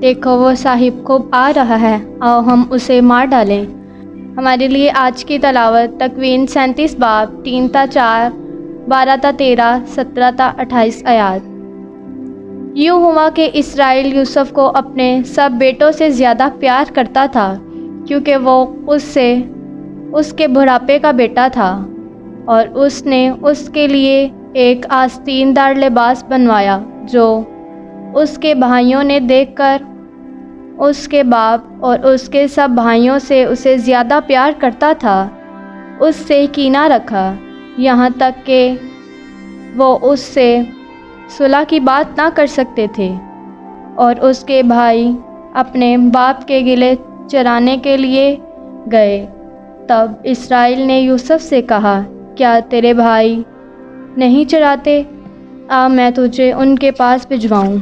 دیکھو وہ صاحب خوب آ رہا ہے، آؤ ہم اسے مار ڈالیں۔ ہمارے لیے آج کی تلاوت تکوین 37 باب 3 تا 4، 12 تا 13، 17 تا 28 آیات۔ یوں ہوا کہ اسرائیل یوسف کو اپنے سب بیٹوں سے زیادہ پیار کرتا تھا، کیونکہ وہ اس کے بڑھاپے کا بیٹا تھا، اور اس نے اس کے لیے ایک آستین دار لباس بنوایا جو اس کے بھائیوں نے دیکھ کر اس کے باپ اور اس کے سب بھائیوں سے اسے زیادہ پیار کرتا تھا، اس سے کینہ رکھا، یہاں تک کہ وہ اس سے صلح کی بات نہ کر سکتے تھے۔ اور اس کے بھائی اپنے باپ کے گلے چرانے کے لیے گئے۔ تب اسرائیل نے یوسف سے کہا، کیا تیرے بھائی نہیں چراتے؟ آ میں تجھے ان کے پاس بھجواؤں۔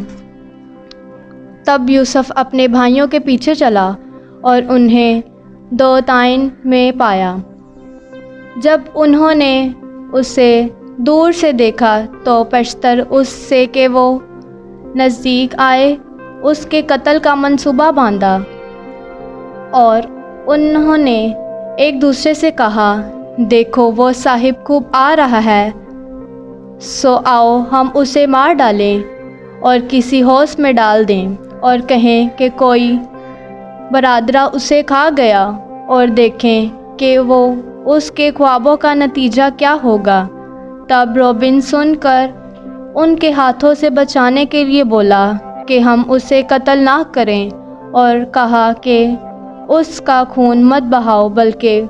تب یوسف اپنے بھائیوں کے پیچھے چلا اور انہیں دوتائن میں پایا۔ جب انہوں نے اسے دور سے دیکھا تو پیشتر اس سے کہ وہ نزدیک آئے اس کے قتل کا منصوبہ باندھا، اور انہوں نے ایک دوسرے سے کہا، دیکھو وہ صاحب خوب آ رہا ہے، سو آؤ ہم اسے مار ڈالیں اور کسی حوض میں ڈال دیں، اور کہیں کہ کوئی برادرہ اسے کھا گیا، اور دیکھیں کہ وہ اس کے خوابوں کا نتیجہ کیا ہوگا۔ تب روبن سن کر ان کے ہاتھوں سے بچانے کے لیے بولا کہ ہم اسے قتل نہ کریں، اور کہا کہ اس کا خون مت بہاؤ، بلکہ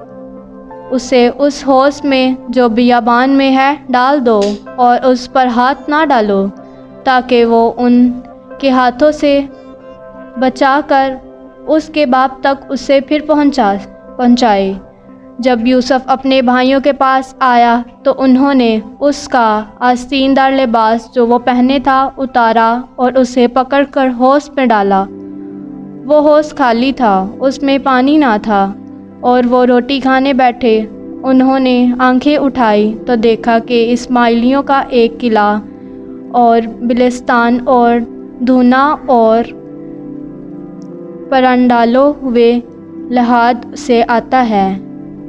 اسے اس حوض میں جو بیابان میں ہے ڈال دو، اور اس پر ہاتھ نہ ڈالو، تاکہ وہ ان کے ہاتھوں سے بچا کر اس کے باپ تک اسے پھر پہنچائے۔ جب یوسف اپنے بھائیوں کے پاس آیا تو انہوں نے اس کا آستین دار لباس جو وہ پہنے تھا اتارا اور اسے پکڑ کر حوض میں ڈالا۔ وہ حوض خالی تھا، اس میں پانی نہ تھا، اور وہ روٹی کھانے بیٹھے۔ انہوں نے آنکھیں اٹھائی تو دیکھا کہ اسماعیلیوں کا ایک قلعہ اور بلستان اور دھونا اور پرنڈالے ہوئے لحاظ سے آتا ہے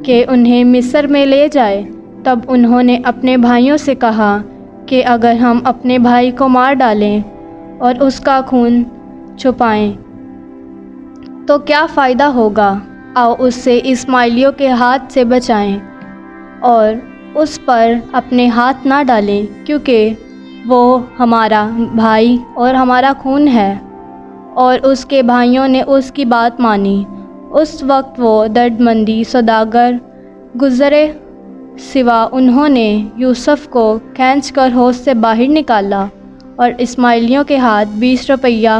کہ انہیں مصر میں لے جائے۔ تب انہوں نے اپنے بھائیوں سے کہا کہ اگر ہم اپنے بھائی کو مار ڈالیں اور اس کا خون چھپائیں تو کیا فائدہ ہوگا؟ آؤ اس سے اسماعیلیوں کے ہاتھ سے بچائیں اور اس پر اپنے ہاتھ نہ ڈالیں، کیونکہ وہ ہمارا بھائی اور ہمارا خون ہے۔ اور اس کے بھائیوں نے اس کی بات مانی۔ اس وقت وہ دردمندی سوداگر گزرے، سوا انہوں نے یوسف کو کھینچ کر حوض سے باہر نکالا اور اسماعیلیوں کے ہاتھ 20 روپیہ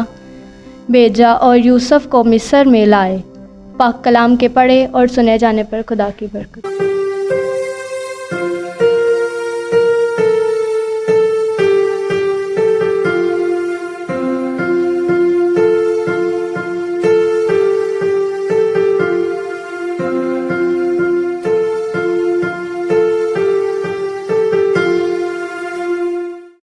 بھیجا اور یوسف کو مصر میں لائے۔ پاک کلام کے پڑھے اور سنے جانے پر خدا کی برکت۔